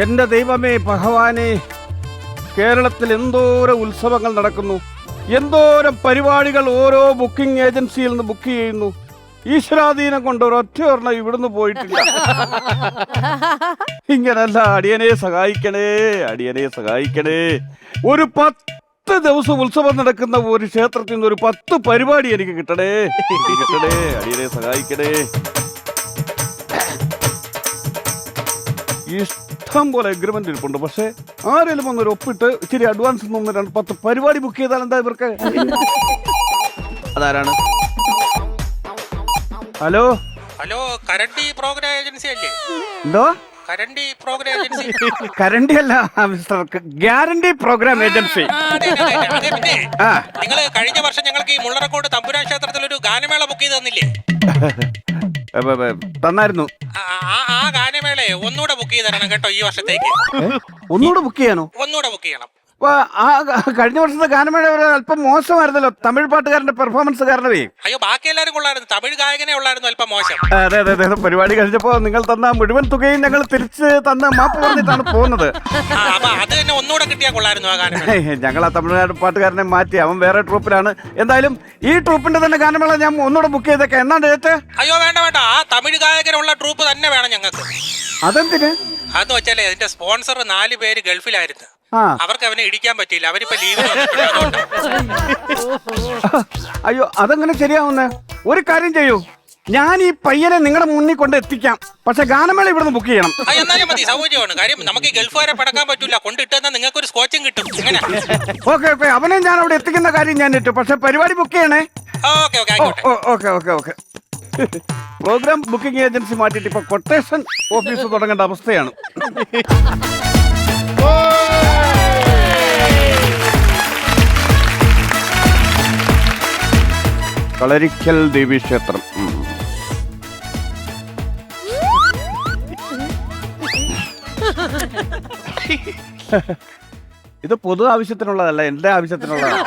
എന്റെ ദൈവമേ ഭഗവാനെ, കേരളത്തിൽ എന്തോരം ഉത്സവങ്ങൾ നടക്കുന്നു, എന്തോരം പരിപാടികൾ ഓരോ ബുക്കിംഗ് ഏജൻസിയിൽ നിന്ന് ബുക്ക് ചെയ്യുന്നു. ഈശ്വരാധീനം കൊണ്ട് ഒരൊറ്റ ഒരെണ്ണം ഇവിടുന്ന് പോയിട്ടില്ല. ഇങ്ങനല്ല, അടിയനെ സഹായിക്കണേ, അടിയനെ സഹായിക്കണേ. ഒരു 10 ദിവസം ഉത്സവം നടക്കുന്ന ഒരു ക്ഷേത്രത്തിൽ നിന്ന് ഒരു 10 പരിപാടി എനിക്ക് കിട്ടണേ, കിട്ടണേ, അടിയനെ സഹായിക്കണേ. ഇഷ്ടം പോലെ എഗ്രിമെന്റ് ഇരിപ്പുണ്ട്. പക്ഷെ ആരെങ്കിലും ഒന്നൊരു ഒപ്പിട്ട് ഇച്ചിരി അഡ്വാൻസ് 10 പരിപാടി ബുക്ക് ചെയ്താൽ എന്താ ഇവർക്ക്? അതാരാണ്? ഹലോ ഹലോ, കരണ്ടി പ്രോഗ്രാം ഏജൻസി അല്ലേ? എന്തോ? കരണ്ടി പ്രോഗ്രാം ഏജൻസി. കരണ്ടി അല്ല മിസ്റ്റർ, ഗ്യാരണ്ടി പ്രോഗ്രാം ഏജൻസി. പിന്നെ നിങ്ങൾ കഴിഞ്ഞ വർഷം ഞങ്ങൾക്ക് ഈ മുള്ളറക്കോട് തമ്പുരാൻ ക്ഷേത്രത്തിൽ ഒരു ഗാനമേള ബുക്ക് ചെയ്ത് തന്നില്ലേ? തന്നായിരുന്നു. ആ ഗാനമേളയെ ഒന്നുകൂടെ ബുക്ക് ചെയ്ത് തരണം കേട്ടോ, ഈ വർഷത്തേക്ക്. ഒന്നുകൂടെ ബുക്ക് ചെയ്യാനോ? ഒന്നുകൂടെ ബുക്ക് ചെയ്യണം. ആ കഴിഞ്ഞ വർഷത്തെ ഗാനമേള അല്പം മോശമായിരുന്നല്ലോ, തമിഴ് പാട്ടുകാരന്റെ പെർഫോമൻസ് കാരണമേ. അയ്യോ, ബാക്കി എല്ലാവരും കൊള്ളായിരുന്നു, തമിഴ് ഗായകനെ ഉള്ളായിരുന്നു അല്പം മോശം. അതെ അതെ അതെ, പരിപാടി കഴിഞ്ഞപ്പോ നിങ്ങൾ തന്ന മുഴുവൻ തുകയും ഞങ്ങൾ തിരിച്ച് തന്ന് മാപ്പ് പറഞ്ഞിട്ടാണ് പോകുന്നത്. അപ്പൊ അത് തന്നെ ഒന്നുകൂടെ കിട്ടിയാൽ കൊള്ളായിരുന്നു ആ ഗാനമേള. ഞങ്ങൾ ആ തമിഴ്നാട് പാട്ടുകാരനെ മാറ്റി, അവൻ വേറെ ട്രൂപ്പിലാണ്. എന്തായാലും ഈ ട്രൂപ്പിന്റെ തന്നെ ഗാനമേള ഞാൻ ഒന്നുകൂടെ ബുക്ക് ചെയ്തേക്കാം. എന്നാണ് ഡേറ്റ്? അയ്യോ വേണ്ട വേണ്ട, ആ തമിഴ് ഗായകനുള്ള ട്രൂപ്പ് തന്നെ വേണം ഞങ്ങൾക്ക്. അതെന്തിന്? അതെന്ന് വെച്ചാലേ അതിന്റെ സ്പോൺസർ 4 പേര് ഗൾഫിലായിരുന്നു. അവർക്ക് അവനെ ഇടിക്കാൻ പറ്റിയില്ല, അവരിപ്പോ ലീവ്. അയ്യോ, അതെങ്ങനെ ശരിയാവുന്നേ? ഒരു കാര്യം ചെയ്യൂ, ഞാൻ ഈ പയ്യനെ നിങ്ങളുടെ മുന്നിൽ കൊണ്ട് എത്തിക്കാം. പക്ഷെ ഗാനമേള ഇവിടുന്ന് ബുക്ക് ചെയ്യണം. എന്നാലും മതി, സൗകര്യമാണ്. കാര്യം നമുക്ക് ഈ ഗൾഫുകാരെ പടക്കാൻ പറ്റൂല, കൊണ്ടിട്ടെന്നാൽ നിങ്ങൾക്ക് ഒരു സ്കോച്ചും കിട്ടും. ഓക്കെ ഓക്കെ, അവനെ ഞാൻ അവിടെ എത്തിക്കുന്ന കാര്യം ഞാൻ ഇട്ടു. പക്ഷെ പരിപാടി ബുക്ക് ചെയ്യണേ. ഓക്കെ ഓക്കെ ആയിക്കോട്ടെ. Okay okay okay. Program booking agency മാറ്റിയിട്ട് ഇപ്പൊ കൊട്ടേഷൻ ഓഫീസ് തുടങ്ങേണ്ട അവസ്ഥയാണ്. കളരിക്കൽ ദേവീക്ഷേത്രം. ഇത് പൊതു ആവശ്യത്തിനുള്ളതല്ല, എന്റെ ആവശ്യത്തിനുള്ളതാണ്.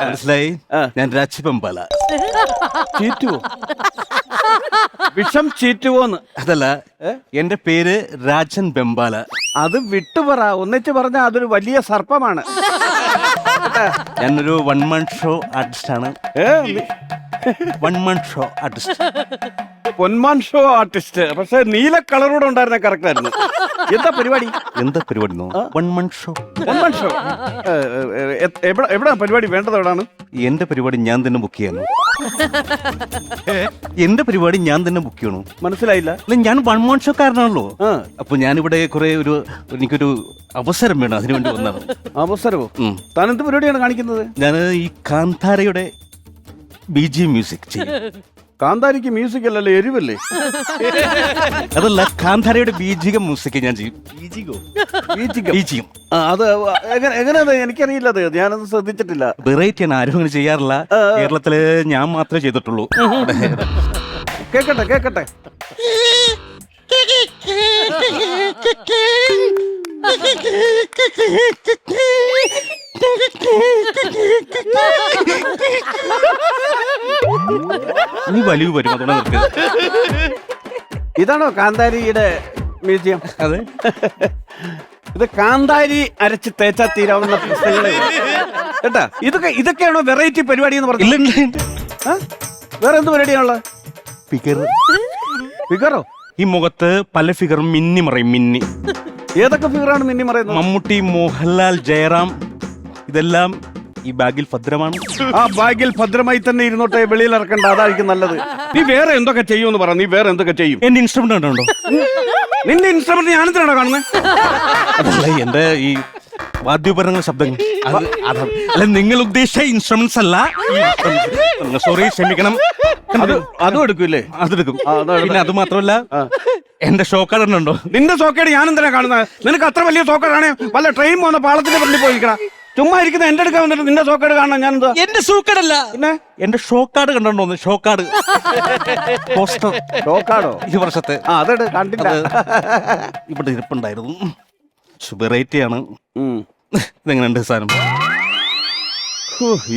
മനസ്സിലായി? ഞാൻ രാജി ബെമ്പാല. ചീറ്റുവോ? വിഷം ചീറ്റുവോന്ന്? അതല്ല, എന്റെ പേര് രാജൻ ബെമ്പാല. അത് വിട്ടുപറ, ഒന്നിച്ച് പറഞ്ഞാൽ അതൊരു വലിയ സർപ്പമാണ്. ഞാനൊരു 1 man ഷോ ആർട്ടിസ്റ്റ് ആണ്. 1 man ഷോ ആർട്ടിസ്റ്റ്. പൊന്മാൻ ഷോ ആർട്ടിസ്റ്റ്. പക്ഷെ നീല കളറോടെ ഉണ്ടായിരുന്ന കറക്റ്റ് ആയിരുന്നു. എന്താ പരിപാടി? എന്താ പരിപാടി? 1 man ഷോ. 1 man show. എവിടെ പരിപാടി? വേണ്ടത് എവിടാണ്? എന്റെ പരിപാടി ഞാൻ തന്നെ ബുക്ക് ചെയ്യണം. എന്റെ പരിപാടി ഞാൻ തന്നെ ബുക്ക് ചെയ്യണോ? മനസ്സിലായില്ല. അല്ല, ഞാൻ 1 man ഷോ കാരനാണല്ലോ. അപ്പൊ ഞാനിവിടെ കുറെ എനിക്കൊരു അവസരം വേണം, അതിനുവേണ്ടി വന്നതാണ്. അവസരമോ? താൻ എന്ത് പരിപാടിയാണ് കാണിക്കുന്നത്? ഞാൻ ഈ കാന്താരയുടെ BGM മ്യൂസിക് ചെയ്യും. കാന്താരിക്ക് മ്യൂസിക് അല്ലല്ലോ, എരിവല്ലേ? അതല്ല, കാന്താരയുടെ ബീജികം മ്യൂസിക് ഞാൻ ചെയ്യും. ബീജികം. അത് എങ്ങനെയാ? എനിക്കറിയില്ല, അത് ഞാനത് ശ്രദ്ധിച്ചിട്ടില്ല. വെറൈറ്റി ആണ്, ആരും അങ്ങനെ ചെയ്യാറില്ല. കേരളത്തില് ഞാൻ മാത്രമേ ചെയ്തിട്ടുള്ളൂ. കേക്കട്ടെ കേക്കട്ടെ. നീ വലിയ വരും, അതുകൊണ്ട് ഇതാണോ കാന്താരിയുടെ മ്യൂസിയം? അതെ. ഇത് കാന്താരി അരച്ച് തേച്ചാ തീരാവുന്ന പ്രശ്നങ്ങളെ കേട്ടാ. ഇതൊക്കെയാണോ വെറൈറ്റി പരിപാടി എന്ന് പറഞ്ഞു? വേറെ എന്ത് പരിപാടിയാണുള്ള? ഫിഗറോ? ഈ മുഖത്ത് പല ഫിഗറും മിന്നി മറയും. മിന്നി. ഏതൊക്കെ ഫിഗറാണ് മിന്നി മറയുന്നത്? മമ്മൂട്ടി, മോഹൻലാൽ, ജയറാം, ഇതെല്ലാം ഈ ബാഗിൽ ഭദ്രമാണ്. ആ ബാഗിൽ ഭദ്രമായി തന്നെ ഇരുന്നോട്ടെ, വെളിയിൽ ഇറക്കണ്ട, അതായിരിക്കും നല്ലത്. നീ വേറെ എന്തൊക്കെ ചെയ്യുമെന്ന് പറ. നീ വേറെ എന്തൊക്കെ ചെയ്യും? എന്റെ ഇൻസ്ട്രുമെന്റ് കണ്ടോ? നിന്റെ ഇൻസ്ട്രുമെന്റ് ഞാൻ എന്തിനാണോ കാണുന്നത്? അതല്ല, എന്റെ ഈ വാദ്യോപകരണങ്ങൾ ശബ്ദങ്ങൾ. അല്ല, നിങ്ങൾ ഉദ്ദേശിച്ച ഇൻസ്ട്രുമെന്റ്സ് അല്ല. സോറി, ക്ഷമിക്കണം. അതും എടുക്കൂല്ലേ? അതെടുക്കും. പിന്നെ അത് മാത്രമല്ല, എന്റെ ഷോക്കാർഡ് ഉണ്ടോ? നിന്റെ ഷോക്കേട് ഞാൻ എന്തിനാ കാണുന്നത്? നിനക്ക് അത്ര വലിയ ഷോക്കേടാണ്, വല്ല ട്രെയിൻ പോകുന്ന പാളത്തിന്റെ ഫ്രണ്ടിൽ പോയിക്കണ. ചുമ്മാ ഇരിക്കുന്ന എന്റെ എടുക്കാൻ വന്നിട്ട് നിന്റെ ഷോക്കേട് കാണാൻ ഞാൻ എന്താ? എന്റെ ഷോക്കാർഡല്ല, പിന്നെ എന്റെ ഷോക്കാർഡ് കണ്ടോ? ഷോക്കാർഡ് പോസ്റ്റർ. ഷോക്കാർഡോ? ഈ വർഷത്തെ. അതെട്, കണ്ടില്ല. ഇവിടെ ഇരിപ്പുണ്ടായിരുന്നു. വെറൈറ്റി ആണ്. ഇതെങ്ങനെയുണ്ട് സാധനം?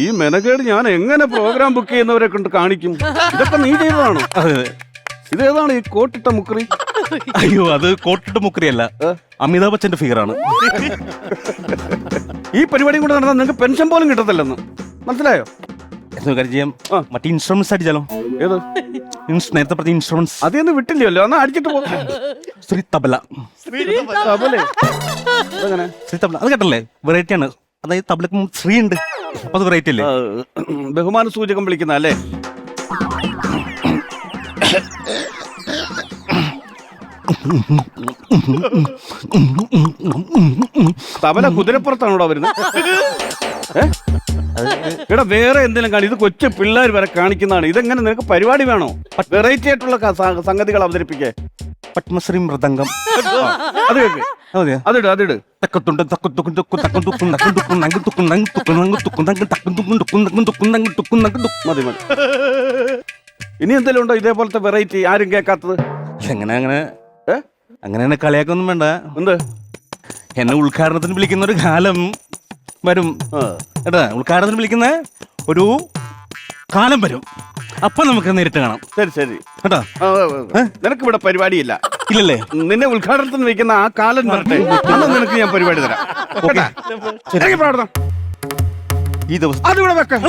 ഈ മെനക്കേട് ഞാൻ എങ്ങനെ പ്രോഗ്രാം ബുക്ക് ചെയ്യുന്നവരെ കൊണ്ട് കാണിക്കും? ഇതൊക്കെ നീ ചെയ്തതാണോ? അതെ. ഇതേതാണ് ഈ കോട്ടിട്ട മുക്കറി? അയ്യോ അത് കോട്ടിട്ട് മുക്കറിയല്ല, അമിതാഭ് ബച്ചന്റെ ഫിഗറാണ്. ഈ പരിപാടിയും കൂടെ നടന്നാൽ നിങ്ങൾക്ക് പെൻഷൻ പോലും കിട്ടത്തില്ലെന്ന് മനസ്സിലായോ? കാര്യം ചെയ്യാം, മറ്റേ ഇൻസ്ട്രുമെന്റ്സ് അടിച്ചാലോ? ഏത് നേരത്തെ പറഞ്ഞ ഇൻസ്ട്രുമെന്റ്സ് അതൊന്നും വിട്ടില്ലല്ലോ, എന്നാ അടിച്ചിട്ട് പോകും. ശ്രീ തബല. ശ്രീ തബല അത് കേട്ടല്ലേ? വെറൈറ്റി ആണ്. അതായത് തബലക്ക് ശ്രീ ഉണ്ട്, അപ്പൊ അത് വെറൈറ്റി അല്ലേ? ബഹുമാന സൂചകം വിളിക്കുന്ന അല്ലേ? തബല കുതിരപ്പുറത്താണോടാ വരുന്നത്? എടാ വേറെ എന്തെങ്കിലും കാണി, ഇത് കൊച്ചു പിള്ളേർ വരെ കാണിക്കുന്നതാണ്. ഇതെങ്ങനെ നിനക്ക് പരിപാടി വേണോ? വെറൈറ്റി ആയിട്ടുള്ള സംഗതികൾ അവതരിപ്പിക്കേ. പത്മശ്രീ മൃദംഗം അത് കേക്ക്, അതിട് അതിട്. മതി മതി. ഇനി എന്തെങ്കിലും ഉണ്ടോ ഇതേപോലത്തെ വെറൈറ്റി ആരും കേൾക്കാത്തത്? അങ്ങനെ അങ്ങനെ അങ്ങനെ കളിയാക്കൊന്നും വേണ്ട. എന്ത് എന്നെ ഉദ്ഘാടനത്തിന് വിളിക്കുന്ന ഒരു കാലം വരും കേട്ടാ. ഉദ്ഘാടനത്തിന് വിളിക്കുന്ന ഒരു കാലം വരും, അപ്പൊ നമുക്ക് നേരിട്ട് കാണാം. ശരി ശരി കേട്ടാ. നിനക്ക് ഇവിടെ പരിപാടിയില്ല ഇല്ലല്ലേ? നിന്നെ ഉദ്ഘാടനത്തിന് വെക്കുന്ന ആ കാലം വരട്ടെ, അന്ന് നിനക്ക് ഞാൻ പരിപാടി തരാം. ഈ ദിവസം അതിവിടെ വെക്കാം.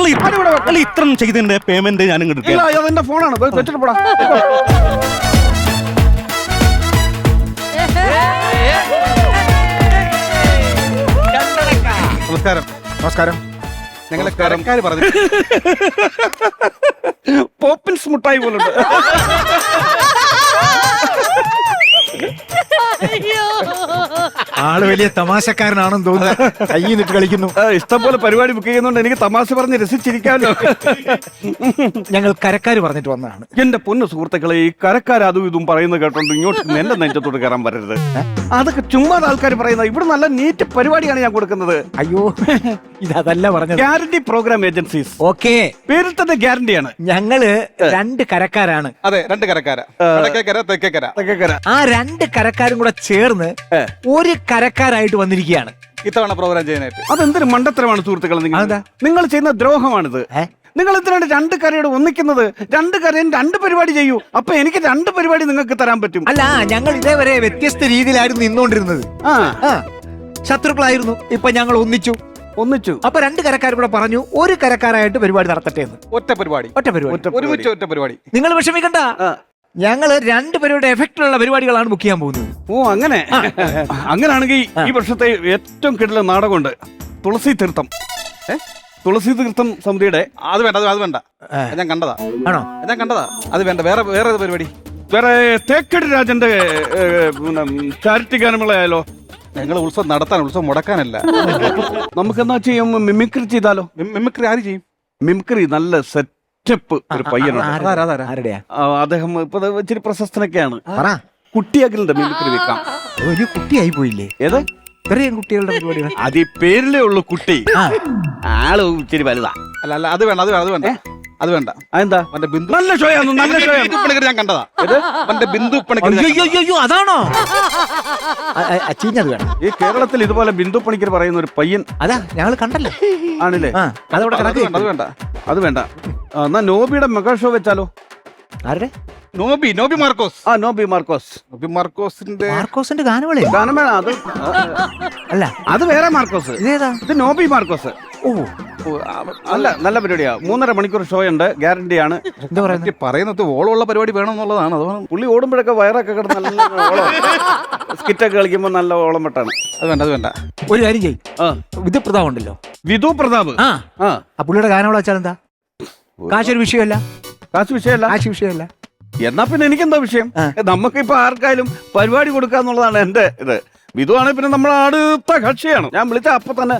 ഇത്രം ചെയ്തതിന്റെ പേയ്മെന്റ് ഞാൻ ഇങ്ങോട്ട് ഇല്ല, അതെന്റെ ഫോണാണ്, വെച്ചിട്ട് പോടാ. നമസ്കാരം. നമസ്കാരം. ഞങ്ങളെ കരക്കാര് പറഞ്ഞു പോപ്പിൻസ് മുട്ടായി പോലുണ്ട്. ആള് വലിയ തമാശക്കാരനാണെന്ന് തോന്നുന്നു, കയ്യിന്നിട്ട് കളിക്കുന്നു. ഇഷ്ടംപോലെ പരിപാടി ബുക്ക് ചെയ്യുന്നോണ്ട് എനിക്ക് തമാശ പറഞ്ഞ് രസിച്ചിരിക്കാമല്ലോ. ഞങ്ങൾ കരക്കാര് പറഞ്ഞിട്ട് വന്നതാണ്. എന്റെ പൊന്നു സുഹൃത്തുക്കളെ, ഈ കരക്കാർ അതും ഇതും പറയുന്നത് കേട്ടോണ്ട് ഇങ്ങോട്ട് എന്റെ നെഞ്ചത്തോട് കയറാൻ വരരുത്. അതൊക്കെ ചുമ്മാ ആൾക്കാർ പറയുന്നത്. ഇവിടെ നല്ല നീറ്റ് പരിപാടിയാണ് ഞാൻ കൊടുക്കുന്നത്. അയ്യോ, ഇതല്ല പറഞ്ഞത്. Guarantee programme agencies. ഓക്കെ, പേരിൽ തന്നെ ഗ്യാരണ്ടിയാണ്. ഞങ്ങള് 2 കരക്കാരാണ്. അതെ, 2 കരക്കാരാ, വടക്കേക്കര തെക്കേക്കര. ആ 2 കരക്കാരും കൂടെ ചേർന്ന് ഒരു കരക്കാരായിട്ട് വന്നിരിക്കുകയാണ് ഇത്തവണ പ്രോഗ്രാം ചെയ്യാനായിട്ട്. അതെന്തൊരു മണ്ടത്തരമാണ് സുഹൃത്തുക്കളെ. നിങ്ങൾ ചെയ്യുന്ന ദ്രോഹമാണിത്. നിങ്ങൾ എന്തിനാണ് 2 കരയോട് ഒന്നിക്കുന്നത്? 2 കരയും 2 പരിപാടി ചെയ്യൂ, അപ്പൊ എനിക്ക് 2 പരിപാടി നിങ്ങൾക്ക് തരാൻ പറ്റും. അല്ല, ഞങ്ങൾ ഇതേവരെ വ്യത്യസ്ത രീതിയിലായിരുന്നു നിന്നോണ്ടിരുന്നത്. ശത്രുക്കളായിരുന്നു. ഇപ്പൊ ഞങ്ങൾ ഒന്നിച്ചു. അപ്പൊ 2 കരക്കാരും കൂടെ പറഞ്ഞു ഒരു കരക്കാരായിട്ട് പരിപാടി നടത്തട്ടെ എന്ന്. ഒറ്റ പരിപാടി. ഒരുമിച്ച് ഒറ്റ പരിപാടി. നിങ്ങൾ വിഷമിക്കണ്ട, ഞങ്ങള് 2 പേരുടെ എഫക്റ്റിലുള്ള പരിപാടികളാണ് ബുക്ക് ചെയ്യാൻ പോകുന്നത്. ഓ അങ്ങനെ. അങ്ങനാണെങ്കിൽ ഈ വർഷത്തെ ഏറ്റവും കിടല നാടകമുണ്ട്, തുളസി തീർത്ഥം. തുളസി തീർത്ഥം സമിതിയുടെ. അത് വേണ്ട, അത് വേണ്ട, ഞാൻ കണ്ടതാ. ആണോ? ഞാൻ കണ്ടതാ. അത് വേണ്ട. വേറെ പരിപാടി. വേറെ തേക്കടി രാജന്റെ ചാരിറ്റി ഗാനമേളയായാലോ? ഞങ്ങൾ ഉത്സവം നടത്താൻ, ഉത്സവം മുടക്കാനല്ല. നമുക്കെന്നാ ചെയ്യും, മിമിക്രി ചെയ്താലോ? മിമിക്രി ആര് ചെയ്യും? മിമിക്രി നല്ല സെറ്റപ്പ് ഒരു പയ്യനാണ്. ആരുടെയാ? അദ്ദേഹം ഇപ്പൊ ഇച്ചിരി പ്രശസ്തനൊക്കെയാണ്. കുട്ടിയാക്കലിന്റെ മിമിക്രി വെക്കാം. ഒരു കുട്ടിയായി പോയില്ലേ? ഏത് ചെറിയ കുട്ടികളുടെ പരിപാടികൾ? അത് ഈ പേരിലേ ഉള്ളു കുട്ടി, ആള് ഇച്ചിരി വലുതാ. അല്ല, അത് വേണ്ട, അത് വേണ്ട. അത് വേണ്ട. അതെന്താ? ബിന്ദു നല്ല ഷോയാണ്, നല്ല ഷോ. ഞാൻ കണ്ടതാ. ബിന്ദു അയ്യോ, അതാണോ? ചീഞ്ഞത് വേണം. ഈ കേരളത്തിൽ ഇതുപോലെ ബിന്ദു പണിക്കർ പറയുന്ന ഒരു പയ്യൻ. അതാ ഞങ്ങൾ കണ്ടല്ലോ. ആണല്ലേ? അതവിടെ അത് വേണ്ട, അത് വേണ്ട. എന്നാ നോബിയുടെ മെഗാ ഷോ വെച്ചാലോ? ആരുടെ? നോബി മാർക്കോസ്. നോബി മാർക്കോസ്. മാർക്കോസിന്റെ ഗാനമേള. ഗാനമേള അത് അല്ല, അത് വേറെ മാർക്കോസ്. ഇതേതാ? ഇത് നോബി മാർക്കോസ്. ഓ, അല്ല, നല്ല പരിപാടിയാ. 3.5 മണിക്കൂർ ഷോ ഉണ്ട്, ഗ്യാരണ്ടിയാണ്. എന്താ പറയുന്നത്? ഓളമുള്ള പരിപാടി വേണമെന്നുള്ളതാണ്. അതാണ് പുള്ളി ഓടുമ്പോഴൊക്കെ വയറൊക്കെ കിടന്ന് നല്ല ഓളം, സ്കിറ്റൊക്കെ കളിക്കുമ്പോ നല്ല ഓളം വെട്ടാണ്. അത് വേണ്ട, അത് വേണ്ട. ഒരു കാര്യം ചെയ്യും, വിധു പ്രതാപ് ഉണ്ടല്ലോ, വിധു പ്രതാപ്. ആ പുള്ളിയുടെ ഗാനമേള വെച്ചാൽ എന്താ? കാശൊരു വിഷയമല്ല. കാശ് വിഷയമല്ല. എന്നാ പിന്നെ എനിക്കെന്താ വിഷയം? നമുക്കിപ്പോ ആർക്കായാലും പരിപാടി കൊടുക്കാന്നുള്ളതാണ് എന്റെ ഇത്. വിധു ആണെങ്കിൽ പിന്നെ നമ്മളെ അടുത്ത കക്ഷിയാണ്. ഞാൻ വിളിച്ച അപ്പൊ തന്നെ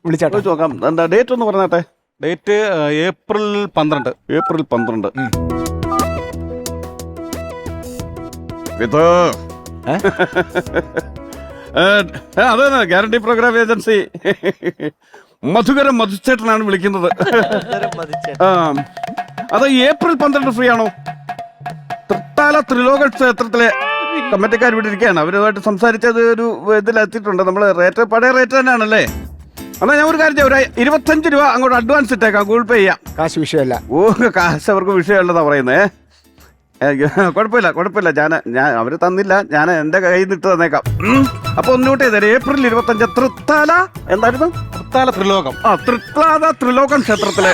വിളിച്ചാട്ടോ നോക്കാം. എന്താ ഡേറ്റ് ഒന്ന് പറഞ്ഞാട്ടെ. Date April 12. ഏപ്രിൽ 12. വിധു അതെ, ഗ്യാരണ്ടി പ്രോഗ്രാം ഏജൻസി. മധുകരം മധുച്ചേട്ടനാണ് വിളിക്കുന്നത്. അത് ഏപ്രിൽ 12 ഫ്രീ ആണോ? തൃത്താല ത്രിലോക ക്ഷേത്രത്തിലെ കമ്മിറ്റിക്കാർ ഇവിടെ ഇരിക്കുകയാണ്. അവരുമായിട്ട് സംസാരിച്ചത് ഒരു ഇതിലെത്തിയിട്ടുണ്ട്. നമ്മള് റേറ്റ് പഴയ റേറ്റ് തന്നെയാണല്ലേ? എന്നാ ഞാൻ ഒരു കാര്യം ചെയ്യാം, ഒരു 25 രൂപ അങ്ങോട്ട് അഡ്വാൻസ് ഇട്ടേക്കാം, ഗൂഗിൾ പേ ചെയ്യാം. കാശ് വിഷയമല്ല. ഓ, കാശ് അവർക്ക് വിഷയമല്ലെന്നാ പറയുന്നേ. കുഴപ്പമില്ല ഞാൻ അവര് തന്നില്ല, ഞാൻ എന്റെ കയ്യിൽ നിന്ന് ഇട്ട് തന്നേക്കാം. അപ്പൊ ഒന്നുകൂട്ടി ചെയ്തേരെ. ഏപ്രിൽ 25 തൃത്താല എന്തായിരുന്നു? തൃത്താല ത്രിലോകം. തൃത്താല ത്രിലോകം ക്ഷേത്രത്തിലെ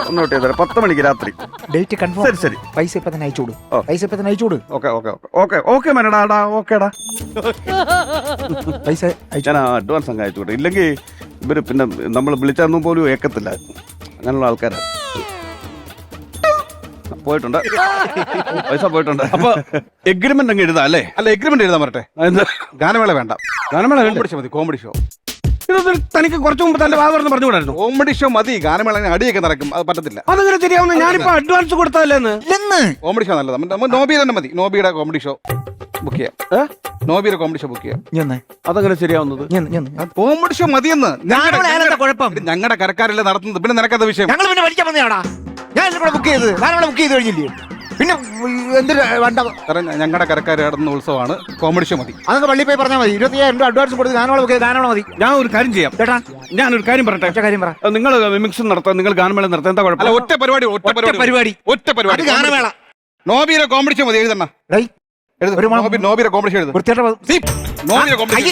ഒന്നുകൂട്ടി ചെയ്തേരെ 10 മണിക്ക് രാത്രി. Date confirm. ശരി. പൈസ ഇപ്പൊ തന്നെ അയച്ചോട്. പൈസ ഇപ്പൊ തന്നെ അയച്ചോട്. ഓക്കെ മനടാ. ഓക്കേടാ, പൈസ ഞാൻ അഡ്വാൻസ് അങ്ങ് അയച്ചു. ഇല്ലെങ്കിൽ ഇവര് പിന്നെ നമ്മൾ വിളിച്ചൊന്നും പോലും ഏക്കത്തില്ല. അങ്ങനെയുള്ള ആൾക്കാരാണ്. പോയിട്ടുണ്ട്, പൈസ പോയിട്ടുണ്ട്. അപ്പൊ എഗ്രിമെന്റ് അങ്ങ് എഴുതാം അല്ലേ? അല്ല, എഗ്രിമെന്റ് എഴുതാൻ പറട്ടെ. ഗാനമേള വേണ്ട. ഗാനമേള മതി. Comedy show. ഇത് തനിക്ക് കുറച്ചു മുമ്പ് തന്റെ വാദം പറഞ്ഞുകൂടായിരുന്നു. കോമഡി ഷോ മതി. ഗാനമേള അടിയൊക്കെ നടക്കും, അത് പറ്റത്തില്ല. അതങ്ങനെ ശരിയാവുന്ന ഞാനിപ്പോ അഡ്വാൻസ് കൊടുത്തല്ലേന്ന്. കോമഡി ഷോ നല്ലത്. നമ്മൾ നോബി തന്നെ മതി. നോബിയുടെ കോമഡി ഷോ ബുക്ക് ചെയ്യാം. നോബിയുടെ കോമഡി ഷോ ബുക്ക് ചെയ്യാം. അതങ്ങനെ ശരിയാവുന്നത്? കോമഡി ഷോ മതിയെന്ന്. കുഴപ്പം ഞങ്ങളുടെ കരക്കാരല്ലേ നടത്തുന്നത്, പിന്നെ നിനക്കത് വിഷയം. ഞങ്ങൾ പിന്നെ പഠിക്കാൻ വന്നതാടാ. ഞാൻ ബുക്ക് ചെയ്ത് ബുക്ക് ചെയ്ത് കഴിഞ്ഞില്ലേ? പിന്നെ എന്തൊരു വേണ്ട. ഞങ്ങളുടെ കരക്കാർ നടത്തുന്ന ഉത്സവമാണ്. കോമഡി ഷോ മതി. അതൊക്കെ പള്ളി പോയി പറഞ്ഞാൽ മതി. 25,000 രൂപ അഡ്വാൻസ് കൊടുത്ത് ഗാനമേള മതി. ഞാൻ ഒരു കാര്യം ചെയ്യാം ചേട്ടാ, ഞാനൊരു കാര്യം പറയട്ടെ. കാര്യം പറ. നിങ്ങൾ മിമിക്സ് നടത്താൻ, നിങ്ങൾ ഗാനമേള നടത്താൻ എന്താ കുഴപ്പം? ഒറ്റ പരിപാടി. ഗാനമേള. നോബിയുടെ കോമഡി ഷോ മതി. എഴുതണ്ണ. നോബിയുടെ കോമഡി ഷോ എഴുതും. നോബിയുടെ കോമഡി ഷോ.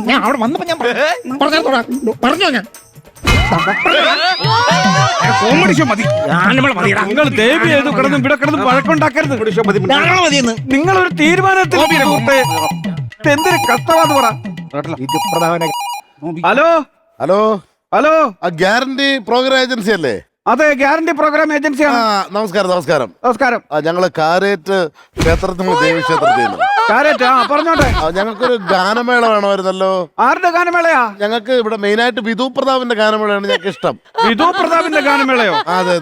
ഞാൻ അവിടെ വന്നപ്പോ ഞാൻ പറഞ്ഞോ. ഞാൻ കോമഡി ഷോ മതി. നിങ്ങൾ ദേവി ചെയ്തു കിടന്ന് ഇവിടെ കിടന്ന് വഴക്കുണ്ടാക്കരുത്. നിങ്ങൾ ഒരു തീരുമാനത്തിൽ എന്തൊരു കഷ്ടമാന്ന് പറ. ഹലോ ഹലോ ഹലോ, ആ ഗ്യാരണ്ടി പ്രോഗ്രാം ഏജൻസി അല്ലേ? അതെ, ഗ്യാരണ്ടി പ്രോഗ്രാം ഏജൻസിയാണ്. നമസ്കാരം. ഞങ്ങള് കാരേറ്റ് ക്ഷേത്രത്തിൽ നിന്ന് ദേവീക്ഷേത്രത്തിൽ നിന്ന് പറഞ്ഞോട്ടെ. ഞങ്ങൾക്കൊരു ഗാനമേള വേണമായിരുന്നല്ലോ. ആരുടെ ഗാനമേളയാ? ഞങ്ങൾക്ക് ഇവിടെ മെയിനായിട്ട് വിധു പ്രതാപിന്റെ ഗാനമേളയാണ് ഞങ്ങൾക്ക് ഇഷ്ടം. വിധു പ്രതാപിന്റെ ഗാനമേളയോ? അതെ.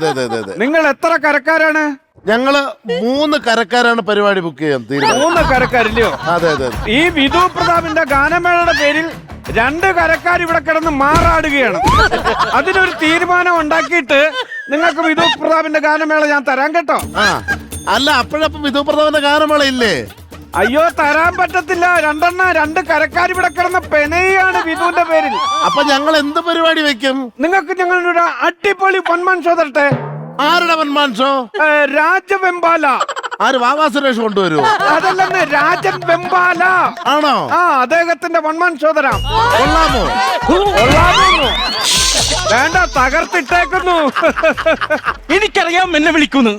നിങ്ങൾ എത്ര കരക്കാരാണ്? ഞങ്ങള് 3 കരക്കാരാണ് പരിപാടി ബുക്ക് ചെയ്യാൻ തീരുമാനം. 3 കരക്കാരില്ലയോ? അതെ. ഈ വിധു പ്രതാപിന്റെ ഗാനമേളയുടെ പേരിൽ 2 കരക്കാർ ഇവിടെ കിടന്ന് മാറാടുകയാണ്. അതിനൊരു തീരുമാനം ഉണ്ടാക്കിയിട്ട് നിങ്ങൾക്ക് വിധു പ്രതാപിന്റെ ഗാനമേള ഞാൻ തരാൻ കേട്ടോ. അല്ല, അപ്പോഴപ്പം വിധു പ്രതാപിന്റെ ഗാനമേള ഇല്ലേ? അയ്യോ, തരാൻ പറ്റത്തില്ല. 2 കരക്കാർ ഇവിടെ കിടന്ന പെനയാണ് വിധുവിന്റെ പേരിൽ. അപ്പൊ ഞങ്ങൾ എന്ത് പരിപാടി വെക്കും? നിങ്ങൾക്ക് ഞങ്ങളൊരു അടിപൊളി വൺമാൻ ഷോ തരട്ടെ. ആരുടെ വൺമാൻ ഷോ? രാജവെമ്പാല. ആര് വാവാ സുരേഷ് കൊണ്ടുവരുമോ? അതല്ലെന്ന്, രാജൻ വെമ്പാല. ആണോ? അദ്ദേഹത്തിന്റെ വൺമാൻ ഷോ തരാം. കൊള്ളാമോ? വേണ്ട, തകർത്തിട്ടേക്കുന്നു. എനിക്കറിയാം എന്നെ വിളിക്കുന്നു.